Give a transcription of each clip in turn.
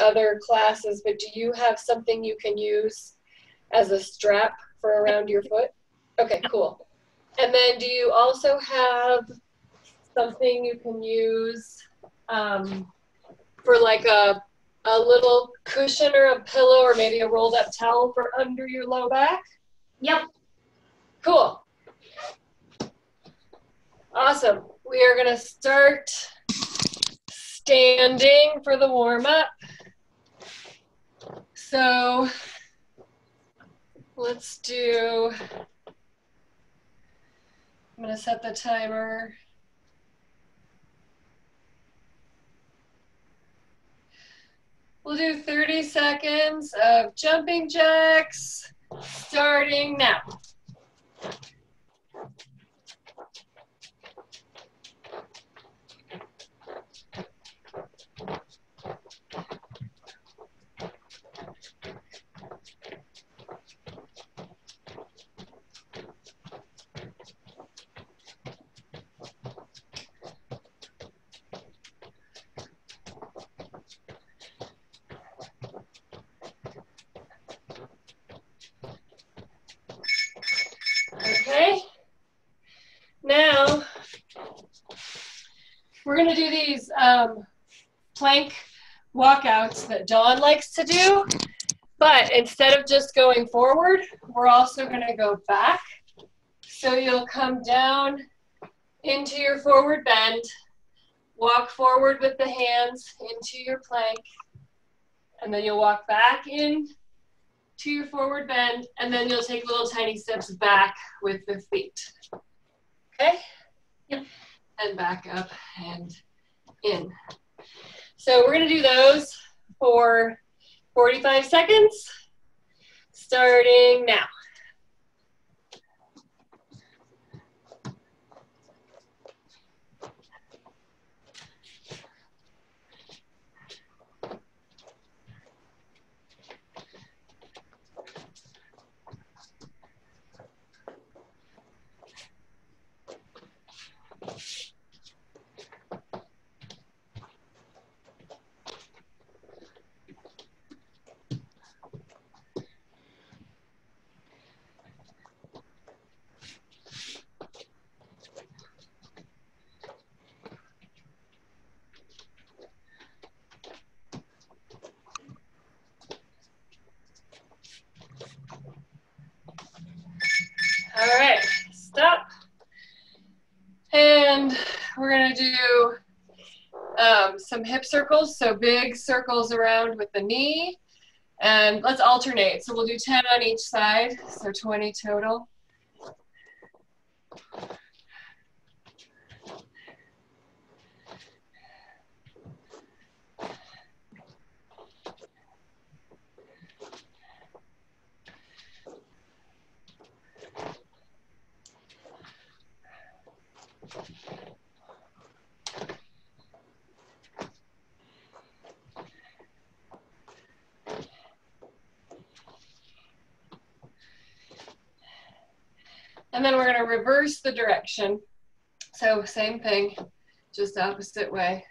other classes, but do you have something you can use as a strap for around your foot? Okay, cool. And then do you also have something you can use for like a little cushion or a pillow or maybe a rolled up towel for under your low back? Yep. Cool. Awesome. We are going to start standing for the warm-up. So let's do, I'm going to set the timer. We'll do 30 seconds of jumping jacks, starting now. Okay, now we're going to do these plank walkouts that Dawn likes to do, but instead of just going forward, we're also going to go back. So you'll come down into your forward bend, walk forward with the hands into your plank, and then you'll walk back in to your forward bend, and then you'll take little tiny steps back with the feet. Okay? Yep. And back up and in. So we're going to do those for 45 seconds, starting now. All right, stop. And we're going to do some hip circles, so big circles around with the knee. And let's alternate. So we'll do 10 on each side, so 20 total. And then we're going to reverse the direction. So same thing, just opposite way.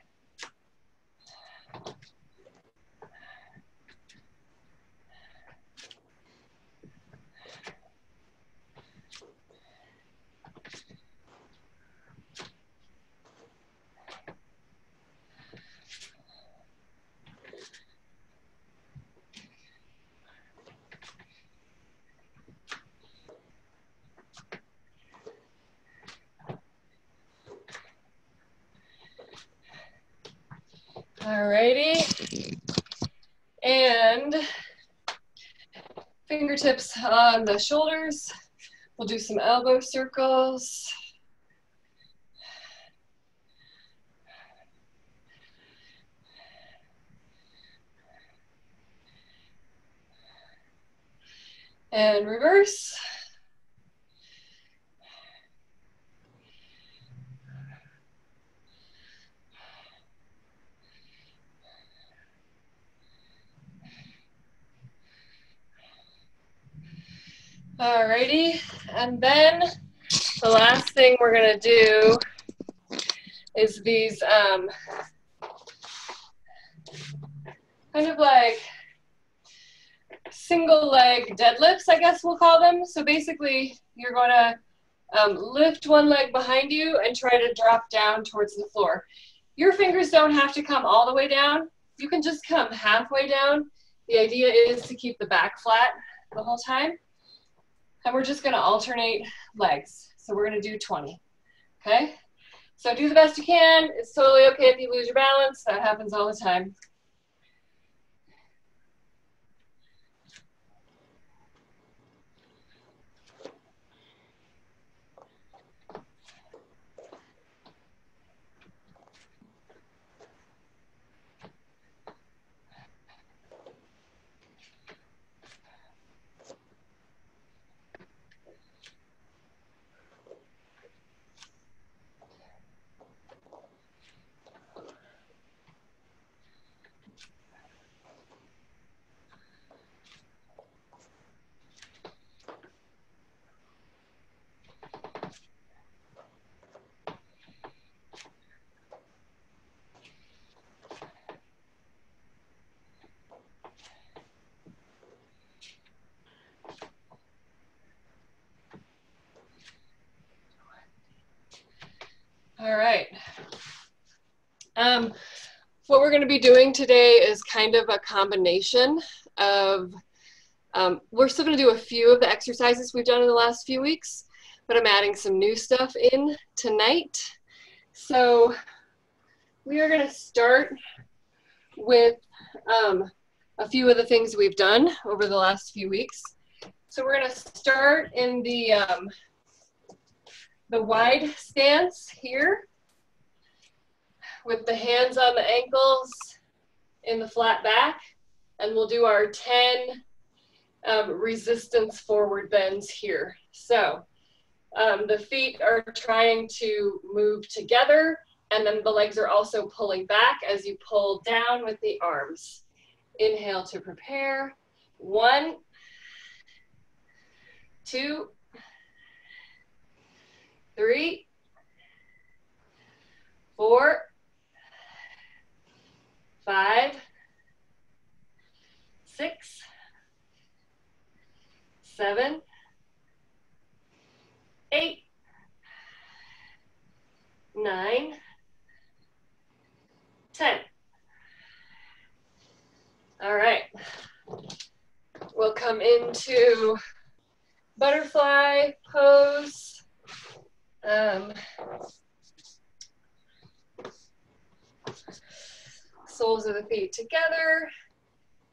Alrighty, and fingertips on the shoulders. We'll do some elbow circles. And reverse. Alrighty, and then the last thing we're gonna do is these kind of like single leg deadlifts, I guess we'll call them. So basically you're going to lift one leg behind you and try to drop down towards the floor. Your fingers don't have to come all the way down. You can just come halfway down. The idea is to keep the back flat the whole time. And we're just gonna alternate legs. So we're gonna do 20, okay? So do the best you can. It's totally okay if you lose your balance. That happens all the time. All right. What we're going to be doing today is kind of a combination of, we're still going to do a few of the exercises we've done in the last few weeks, but I'm adding some new stuff in tonight. So we are going to start with a few of the things we've done over the last few weeks. So we're going to start in the wide stance here with the hands on the ankles in the flat back, and we'll do our 10 resistance forward bends here. So the feet are trying to move together, and then the legs are also pulling back as you pull down with the arms. Inhale to prepare. 1, 2, 3, 4, 5, 6, 7, 8, 9, 10. All right. We'll come into butterfly pose. Soles of the feet together.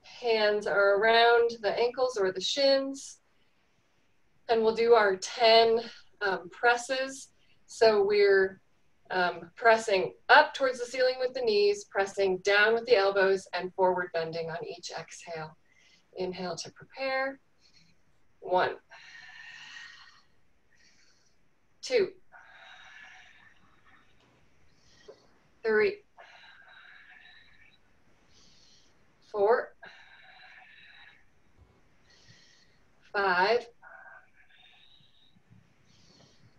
Hands are around the ankles or the shins. And we'll do our 10 presses. So we're pressing up towards the ceiling with the knees, pressing down with the elbows, and forward bending on each exhale. Inhale to prepare. 1, 2, 3, 4, 5,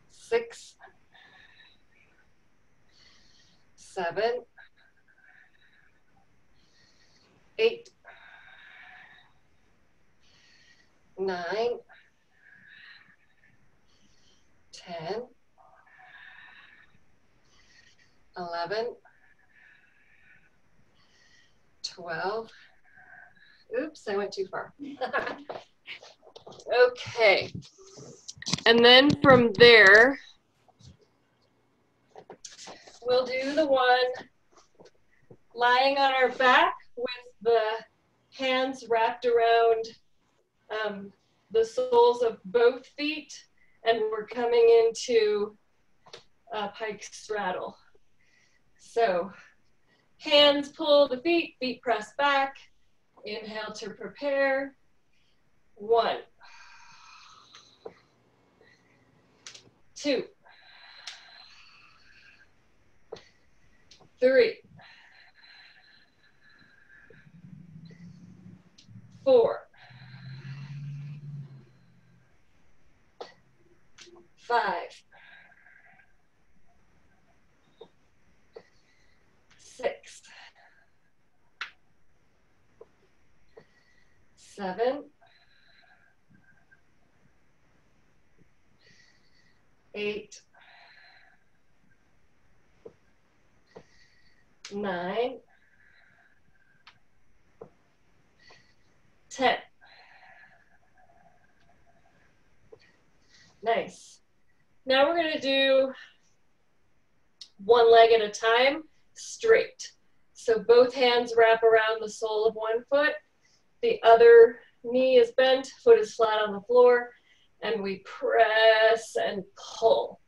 6, 7, 8, 9, 10, 11, 12. Oops, I went too far. Okay. And then from there, we'll do the one lying on our back with the hands wrapped around the soles of both feet, and we're coming into a pike straddle. So hands pull the feet, feet press back. Inhale to prepare. 1, 2, 3, 4, 5, 6, 7, 8, 9, 10. Nice. Now we're going to do one leg at a time, straight. So both hands wrap around the sole of one foot, the other knee is bent, foot is flat on the floor, and we press and pull.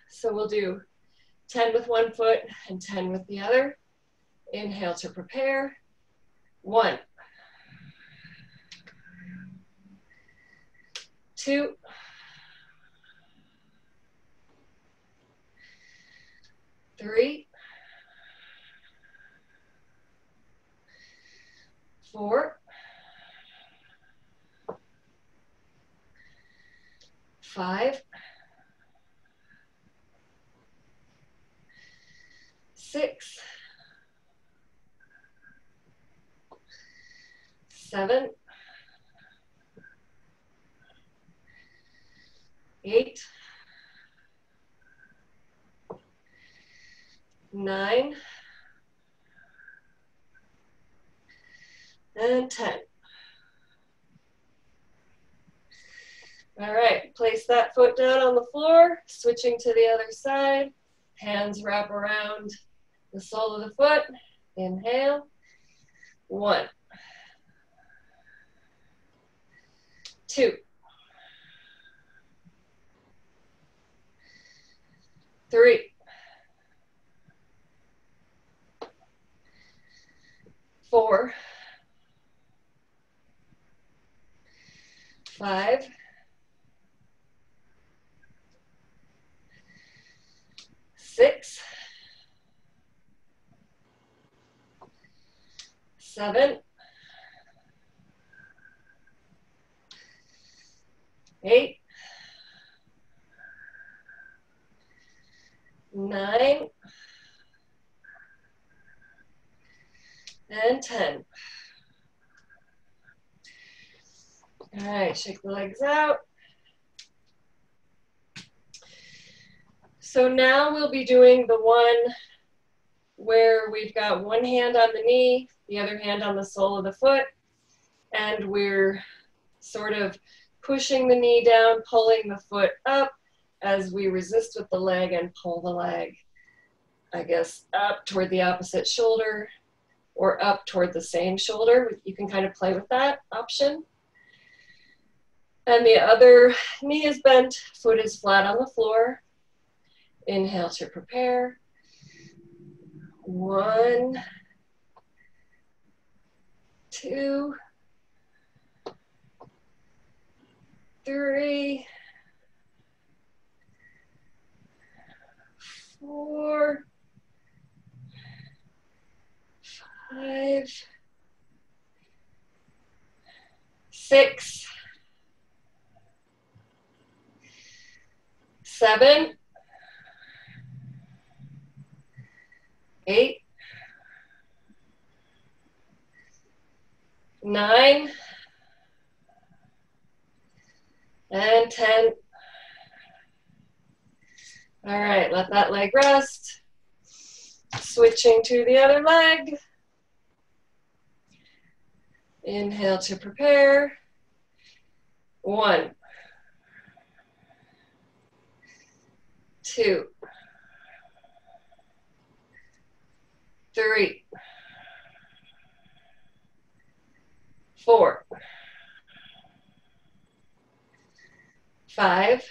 So we'll do 10 with one foot and 10 with the other. Inhale to prepare. 1, 2, 3, 4, 5, 6, 7, 8, 9, and 10. All right, place that foot down on the floor, switching to the other side. Hands wrap around the sole of the foot. Inhale. 1, 2, 3, 4, 5, 6, 7, 8, 9, and 10. All right, shake the legs out. So now we'll be doing the one where we've got one hand on the knee, the other hand on the sole of the foot, and we're sort of pushing the knee down, pulling the foot up as we resist with the leg and pull the leg, I guess, up toward the opposite shoulder or up toward the same shoulder. You can kind of play with that option. And the other knee is bent, foot is flat on the floor. Inhale to prepare. 1, 2, 3, 4, 5, 6, 7, 8, 9, and 10. All right, let that leg rest. Switching to the other leg. Inhale to prepare. 1, 2, 3, 4, 5,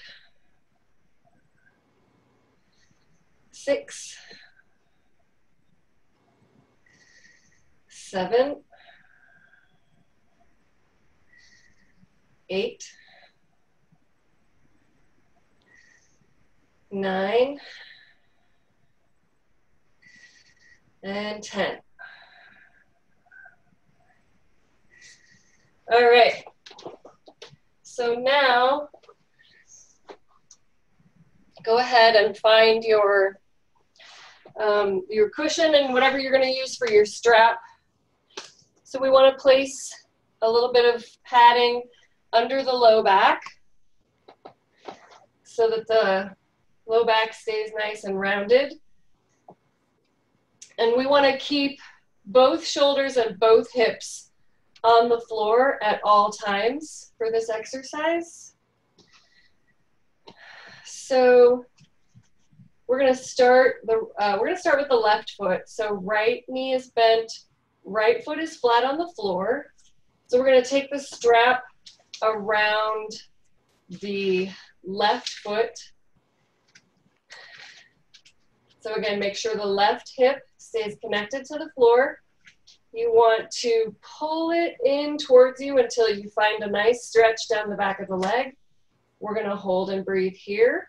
6, 7, 8, 9, and 10. All right. So now, go ahead and find your cushion and whatever you're going to use for your strap. So we want to place a little bit of padding under the low back so that the low back stays nice and rounded. And we want to keep both shoulders and both hips on the floor at all times for this exercise. So we're going to start with the left foot. So right knee is bent, right foot is flat on the floor. So we're going to take the strap around the left foot. So again, make sure the left hip stays connected to the floor. You want to pull it in towards you until you find a nice stretch down the back of the leg. We're going to hold and breathe here.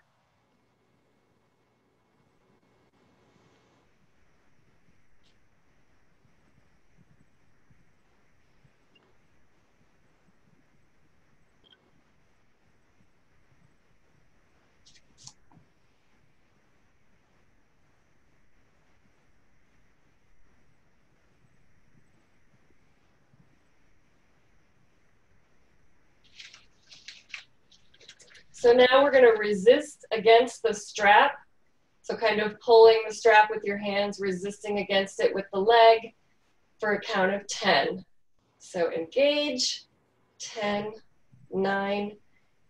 So now we're going to resist against the strap. So kind of pulling the strap with your hands, resisting against it with the leg for a count of 10. So engage, 10, 9,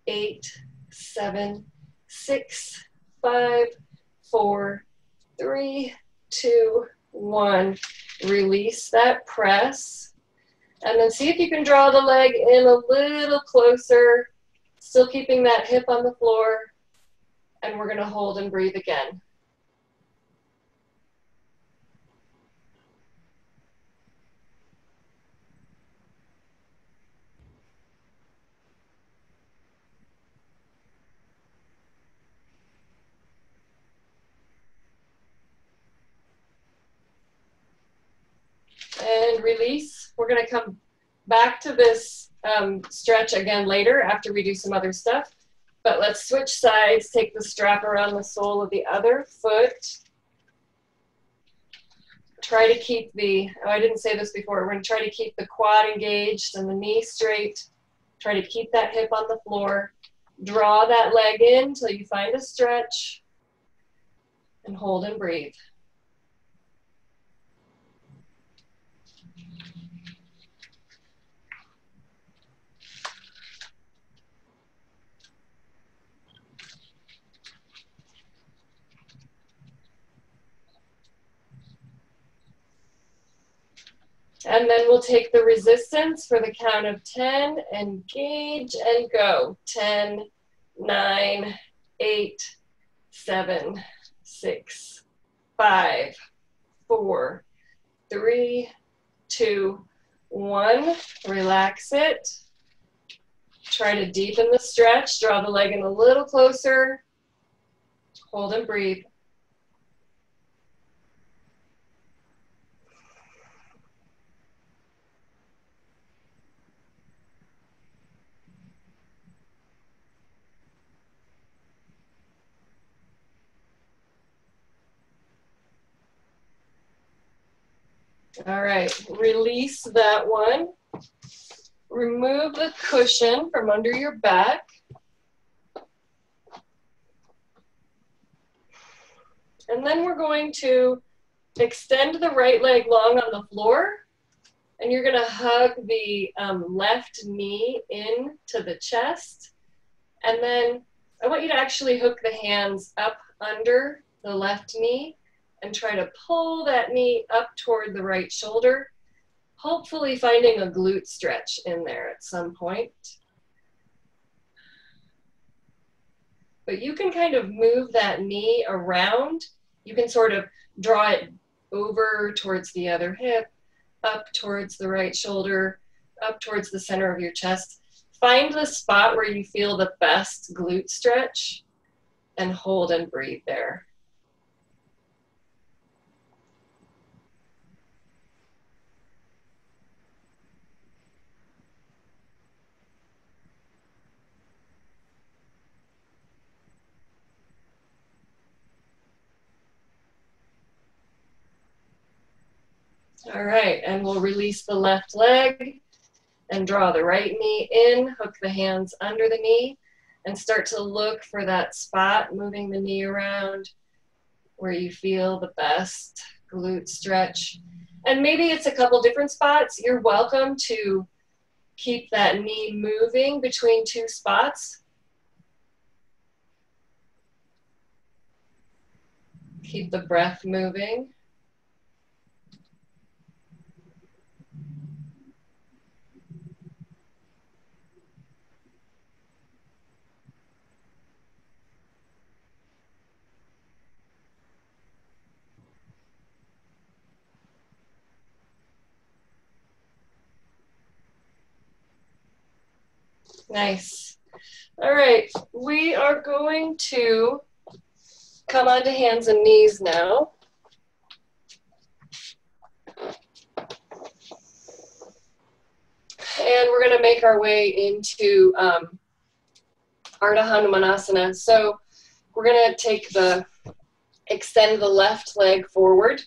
8, 7, 6, 5, 4, 3, 2, 1. Release that press. And then see if you can draw the leg in a little closer, still keeping that hip on the floor. And we're going to hold and breathe again. And release. We're going to come back to this stretch again later after we do some other stuff. But let's switch sides, take the strap around the sole of the other foot. Try to keep the, oh, I didn't say this before, we're going to try to keep the quad engaged and the knee straight. Try to keep that hip on the floor. Draw that leg in until you find a stretch. And hold and breathe. And then we'll take the resistance for the count of 10, engage and go. 10, 9, 8, 7, 6, 5, 4, 3, 2, 1. Relax it. Try to deepen the stretch. Draw the leg in a little closer. Hold and breathe. All right, release that one. Remove the cushion from under your back. And then we're going to extend the right leg long on the floor. And you're going to hug the left knee in to the chest. And then I want you to actually hook the hands up under the left knee and try to pull that knee up toward the right shoulder, hopefully finding a glute stretch in there at some point. But you can kind of move that knee around. You can sort of draw it over towards the other hip, up towards the right shoulder, up towards the center of your chest. Find the spot where you feel the best glute stretch and hold and breathe there. All right, and we'll release the left leg. And draw the right knee in, hook the hands under the knee, and start to look for that spot, moving the knee around where you feel the best glute stretch. And maybe it's a couple different spots. You're welcome to keep that knee moving between two spots. Keep the breath moving. Nice. All right, we are going to come onto hands and knees now. And we're going to make our way into Ardha Hanumanasana. So we're going to extend the left leg forward.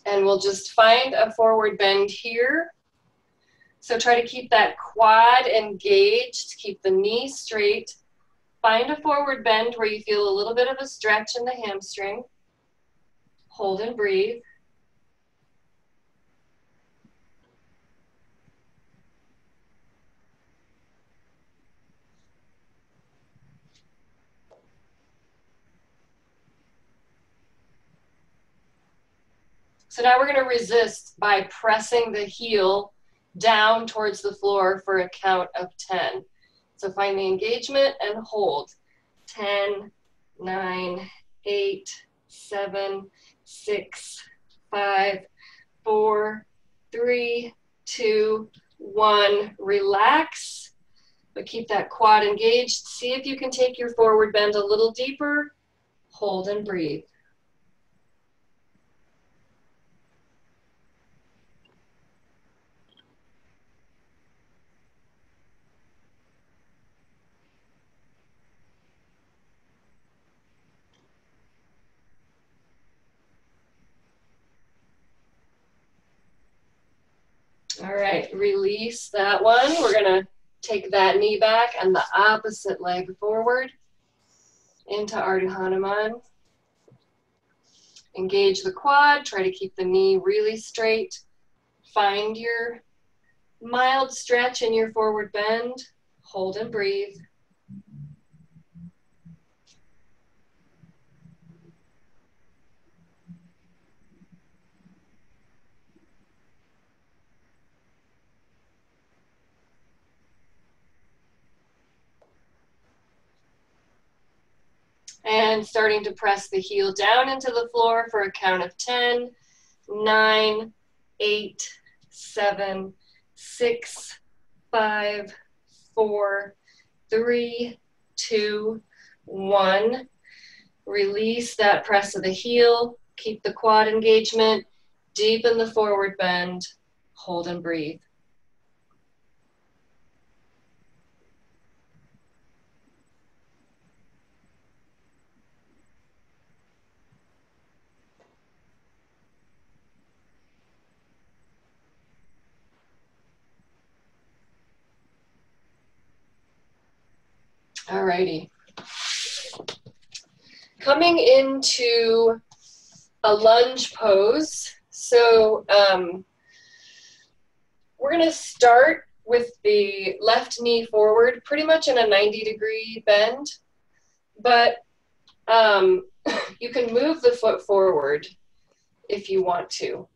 And we'll just find a forward bend here. So try to keep that quad engaged, keep the knee straight. Find a forward bend where you feel a little bit of a stretch in the hamstring. Hold and breathe. So now we're going to resist by pressing the heel down towards the floor for a count of 10. So find the engagement and hold. 10, 9, 8, 7, 6, 5, 4, 3, 2, 1. Relax, but keep that quad engaged. See if you can take your forward bend a little deeper. Hold and breathe. All right, release that one. We're gonna take that knee back and the opposite leg forward into Ardha Hanuman. Engage the quad, try to keep the knee really straight. Find your mild stretch in your forward bend. Hold and breathe. And starting to press the heel down into the floor for a count of 10, 9, 8, 7, 6, 5, 4, 3, 2, 1. Release that press of the heel. Keep the quad engagement. Deepen the forward bend. Hold and breathe. Alrighty. Coming into a lunge pose. So we're going to start with the left knee forward, pretty much in a 90-degree bend, but you can move the foot forward if you want to.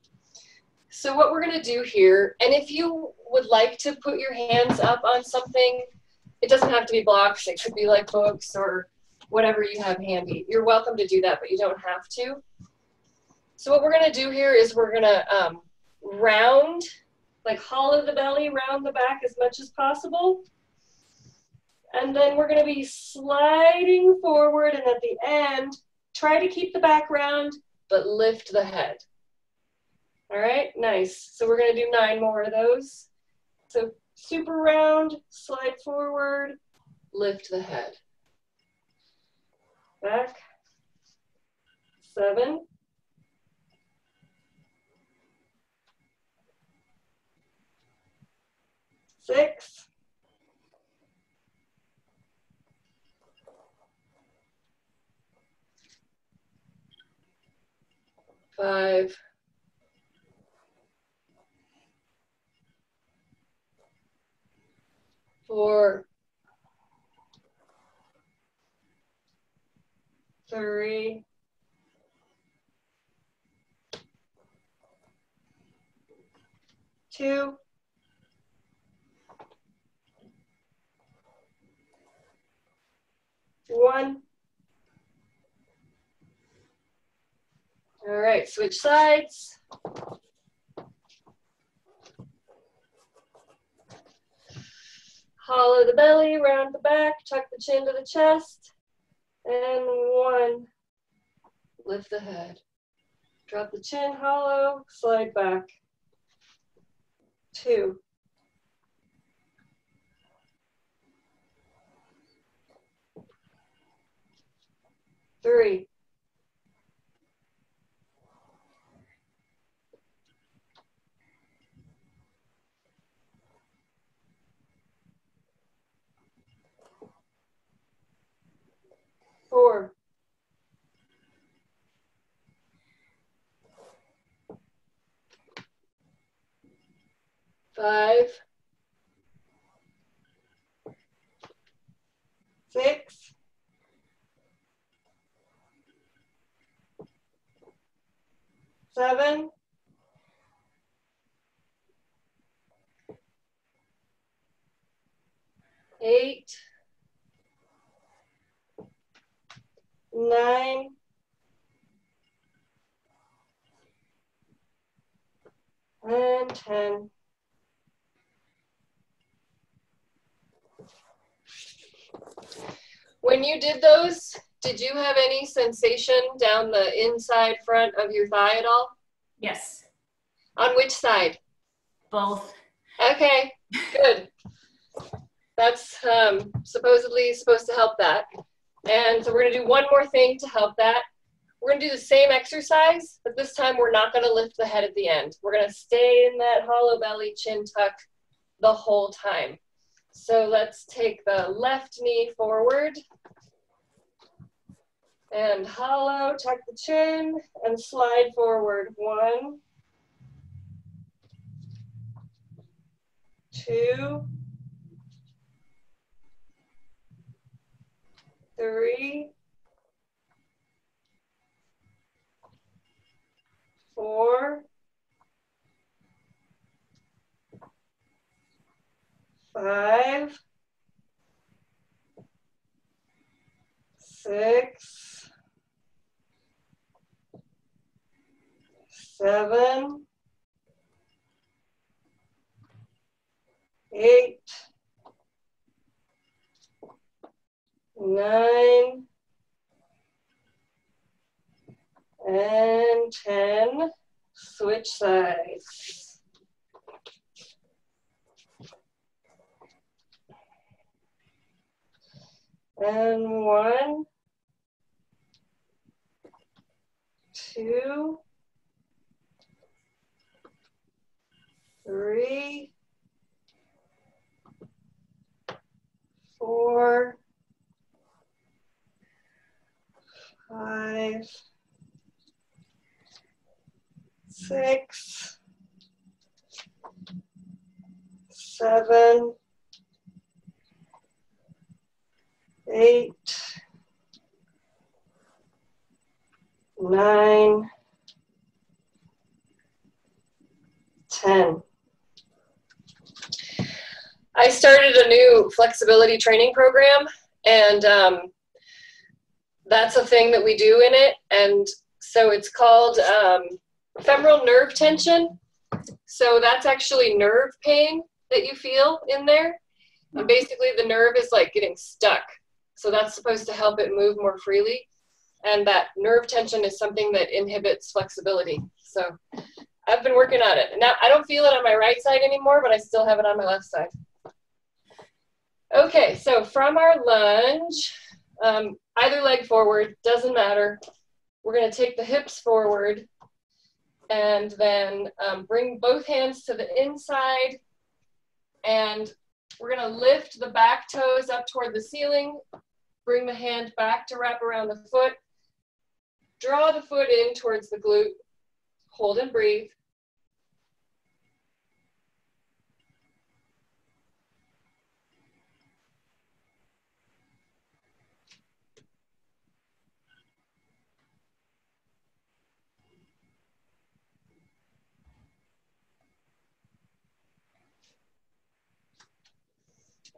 So what we're going to do here, and if you would like to put your hands up on something, it doesn't have to be blocks. It could be like books or whatever you have handy. You're welcome to do that, but you don't have to. So what we're going to do here is we're going to round, like hollow the belly, round the back as much as possible. And then we're going to be sliding forward, and at the end, try to keep the back round, but lift the head. All right, nice. So we're going to do 9 more of those. So super round, slide forward, lift the head. Back. 7. 6, 5, 4, 3, 2, 1. All right, switch sides. Hollow the belly, round the back, tuck the chin to the chest. And 1, lift the head. Drop the chin, hollow, slide back. 2, 3, 4, 5, 6, 7, 8, 9, 10. When you did those, did you have any sensation down the inside front of your thigh at all? Yes. On which side? Both. Okay, good. That's supposedly supposed to help that. And so we're gonna do one more thing to help that. We're gonna do the same exercise, but this time we're not gonna lift the head at the end. We're gonna stay in that hollow belly, chin tuck the whole time. So let's take the left knee forward and hollow, tuck the chin and slide forward. 1, 2, 3, 4, 5, 6, 7, 8, 9, and 10. Switch sides. And 1, 2, 3, 4, 5, 6, 7, 8, 9, 10. I started a new flexibility training program, and that's a thing that we do in it. And so it's called femoral nerve tension. So that's actually nerve pain that you feel in there. And basically the nerve is like getting stuck. So that's supposed to help it move more freely. And that nerve tension is something that inhibits flexibility. So I've been working on it. Now I don't feel it on my right side anymore, but I still have it on my left side. Okay, so from our lunge, either leg forward, doesn't matter. We're gonna take the hips forward and then bring both hands to the inside And we're gonna lift the back toes up toward the ceiling, bring the hand back to wrap around the foot, draw the foot in towards the glute, hold and breathe.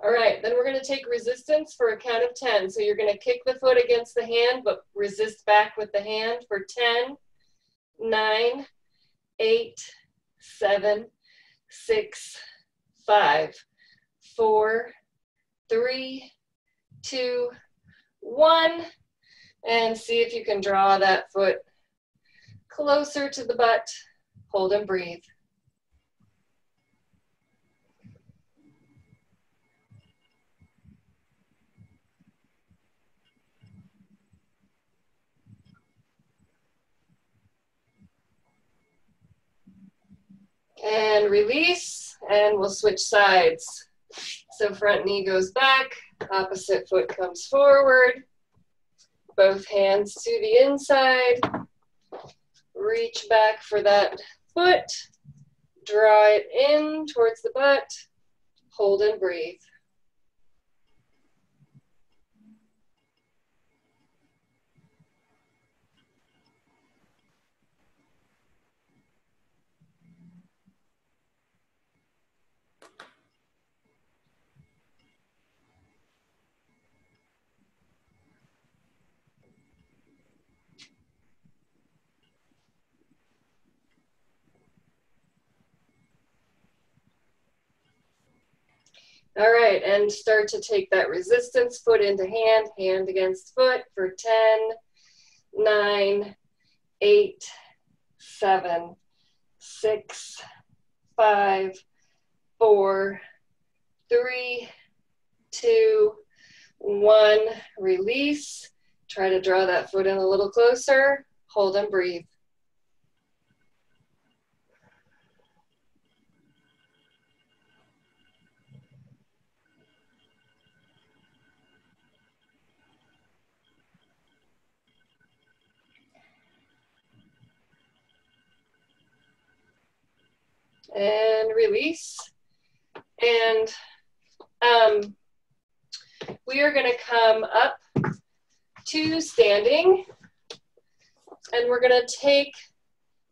All right, then we're gonna take resistance for a count of 10. So you're gonna kick the foot against the hand, but resist back with the hand for 10, 9, 8, 7, 6, 5, 4, 3, 2, 1. And see if you can draw that foot closer to the butt. Hold and breathe. And release, and we'll switch sides. So front knee goes back, opposite foot comes forward, both hands to the inside, reach back for that foot, draw it in towards the butt, hold and breathe. All right, and start to take that resistance, foot into hand, hand against foot for 10, 9, 8, 7, 6, 5, 4, 3, 2, 1. Release. Try to draw that foot in a little closer. Hold and breathe. And release. And we are going to come up to standing, and we're going to take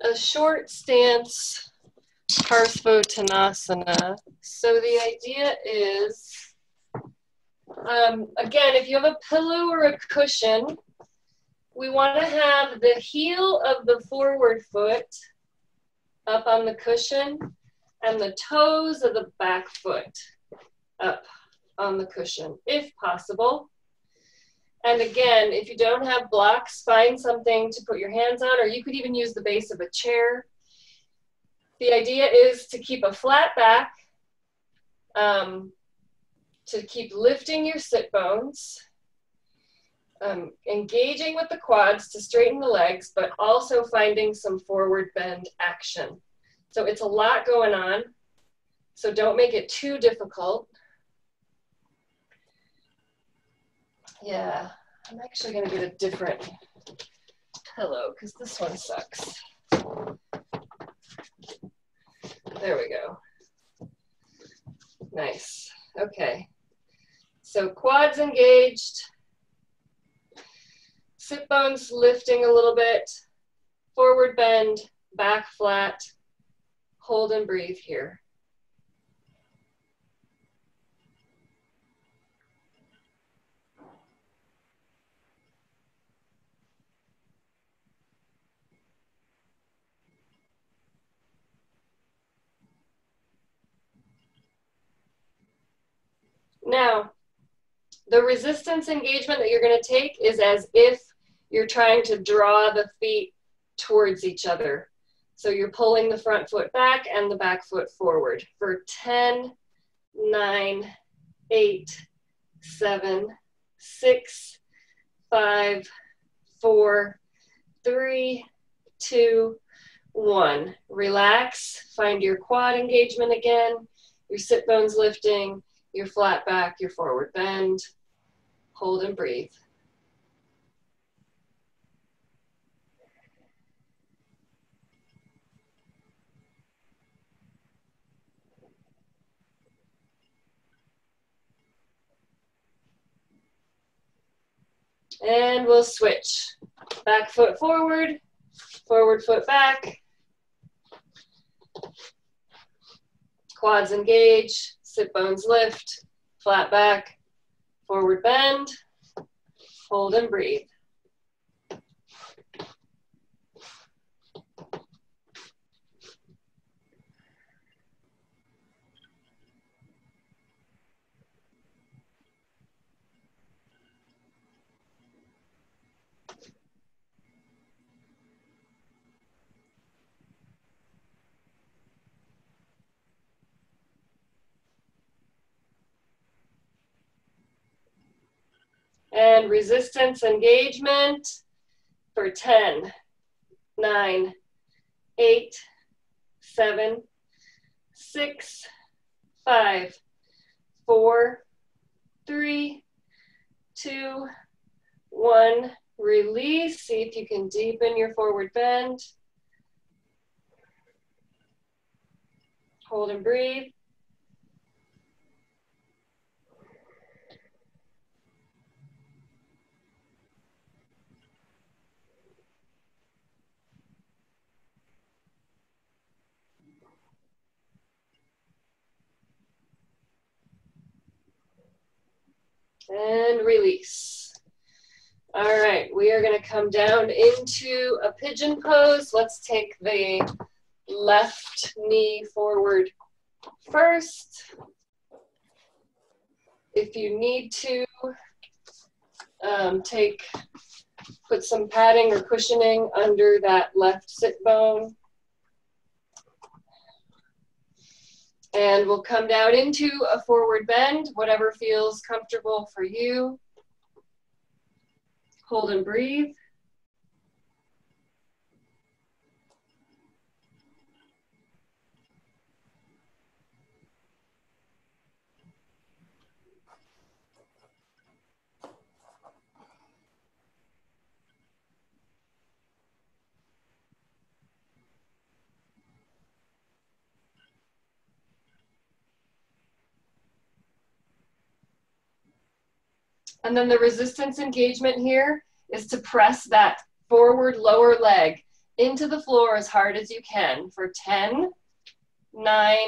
a short stance, Parsvottanasana. So the idea is, again, if you have a pillow or a cushion, we want to have the heel of the forward foot up on the cushion and the toes of the back foot up on the cushion, if possible. And again, if you don't have blocks, find something to put your hands on, or you could even use the base of a chair. The idea is to keep a flat back, to keep lifting your sit bones, engaging with the quads to straighten the legs, but also finding some forward bend action. So it's a lot going on, so don't make it too difficult. Yeah, I'm actually gonna get a different pillow because this one sucks. There we go. Nice, okay. So quads engaged, sit bones lifting a little bit, forward bend, back flat, hold and breathe here. Now, the resistance engagement that you're going to take is as if you're trying to draw the feet towards each other. So you're pulling the front foot back and the back foot forward for 10, 9, 8, 7, 6, 5, 4, 3, 2, 1. Relax, find your quad engagement again. your sit bones lifting, your flat back, your forward bend. Hold and breathe. And we'll switch. Back foot forward, forward foot back. Quads engage, sit bones lift, flat back, forward bend, hold and breathe. And resistance engagement for 10, 9, 8, 7, 6, 5, 4, 3, 2, 1. Release. See if you can deepen your forward bend. Hold and breathe. And release. All right, we are going to come down into a pigeon pose. Let's take the left knee forward first. If you need to, put some padding or cushioning under that left sit bone. And we'll come down into a forward bend, whatever feels comfortable for you. Hold and breathe. And then the resistance engagement here is to press that forward lower leg into the floor as hard as you can for 10, 9,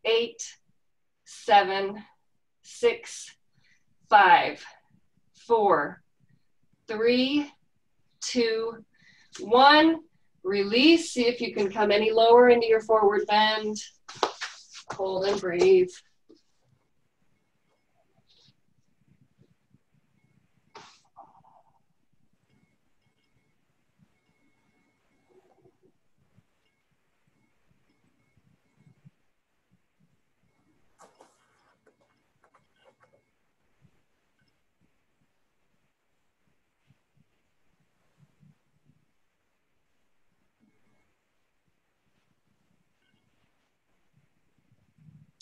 8, 7, 6, 5, 4, 3, 2, 1. Release. See if you can come any lower into your forward bend. Hold and breathe.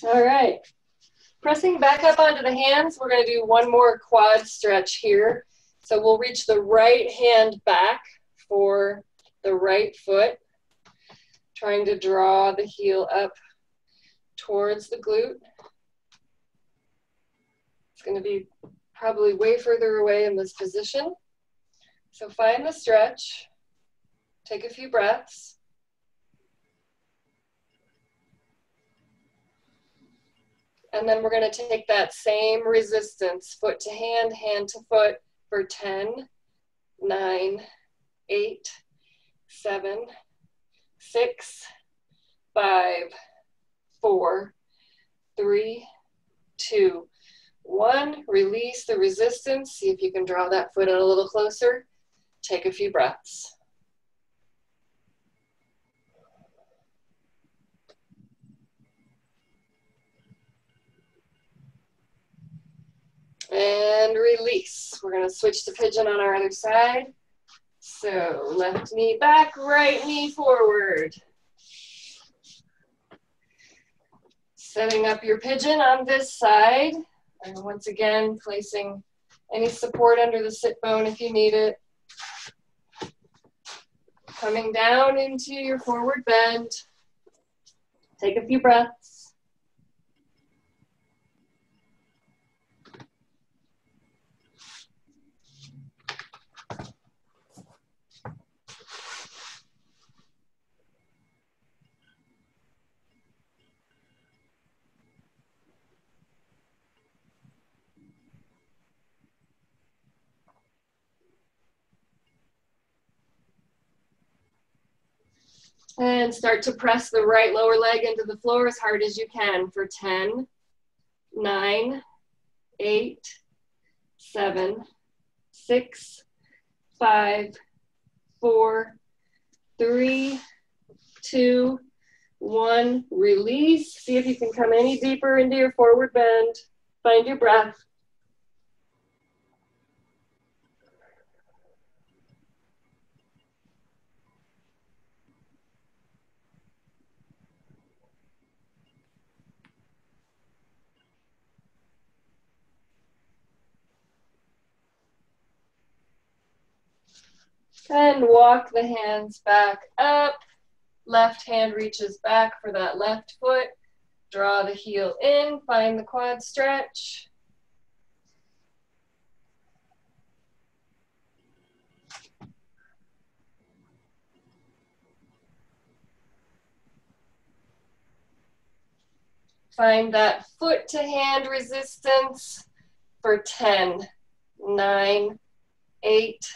All right, pressing back up onto the hands, we're going to do one more quad stretch here. So we'll reach the right hand back for the right foot, trying to draw the heel up towards the glute. It's going to be probably way further away in this position. So find the stretch, take a few breaths. And then we're going to take that same resistance, foot to hand, hand to foot, for 10, 9, 8, 7, 6, 5, 4, 3, 2, 1. Release the resistance. See if you can draw that foot in a little closer. Take a few breaths. And release. We're going to switch to pigeon on our other side. So left knee back, right knee forward. Setting up your pigeon on this side. And once again, placing any support under the sit bone if you need it. Coming down into your forward bend. Take a few breaths. And start to press the right lower leg into the floor as hard as you can for 10, 9, 8, 7, 6, 5, 4, 3, 2, 1. Release. See if you can come any deeper into your forward bend. Find your breath. And walk the hands back up. Left hand reaches back for that left foot. Draw the heel in, find the quad stretch. Find that foot to hand resistance for 10, 9, 8,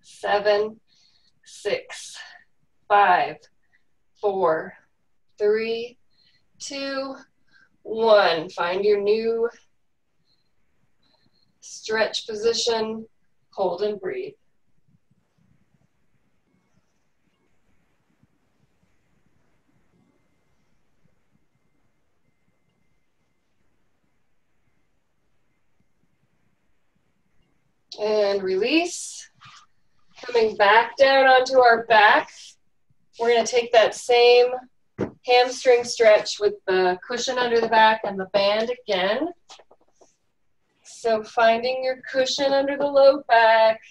7, 6, 5, 4, 3, 2, 1. Find your new stretch position. Hold and breathe. And release. Coming back down onto our back. We're going to take that same hamstring stretch with the cushion under the back and the band again. So finding your cushion under the low back.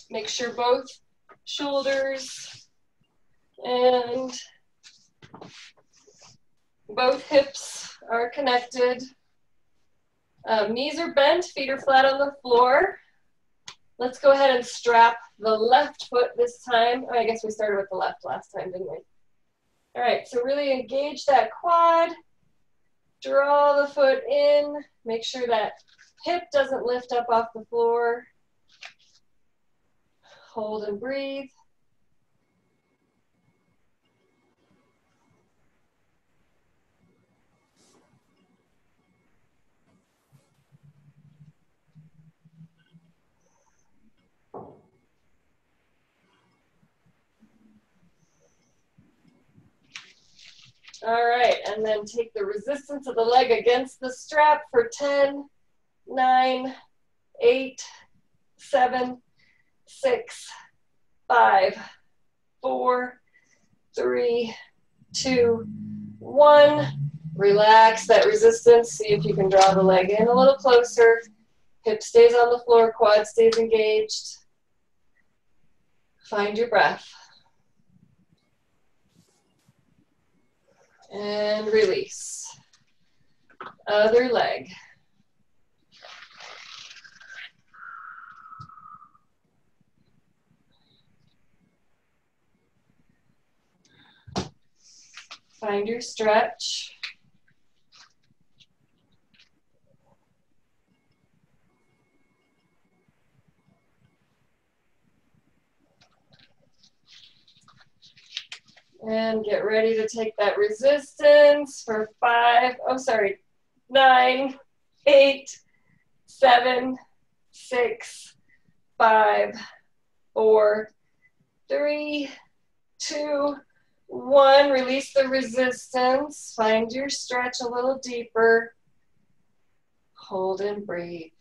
Make sure both shoulders and both hips are connected. Knees are bent, feet are flat on the floor. Let's go ahead and strap the left foot this time. Oh, I guess we started with the left last time, didn't we? All right, so really engage that quad. Draw the foot in. Make sure that hip doesn't lift up off the floor. Hold and breathe. All right, and then take the resistance of the leg against the strap for 10, 9, 8, 7, 6, 5, 4, 3, 2, 1. Relax that resistance. See if you can draw the leg in a little closer. Hip stays on the floor, quad stays engaged. Find your breath. And release. Other leg. Find your stretch. And get ready to take that resistance for 9, 8, 7, 6, 5, 4, 3, 2, 1. Release the resistance. Find your stretch a little deeper. Hold and breathe.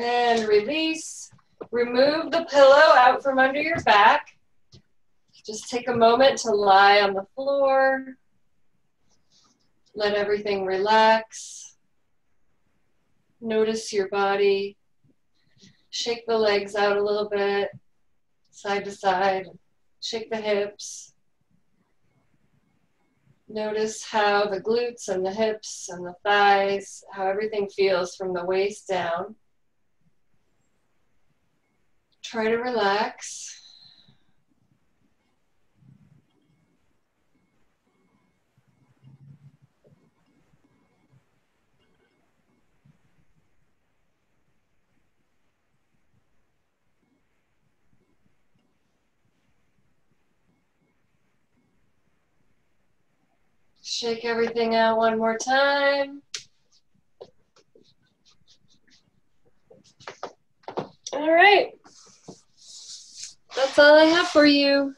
And release. Remove the pillow out from under your back. Just take a moment to lie on the floor. Let everything relax. Notice your body. Shake the legs out a little bit, side to side. Shake the hips. Notice how the glutes and the hips and the thighs, how everything feels from the waist down. Try to relax. Shake everything out one more time. All right. That's all I have for you.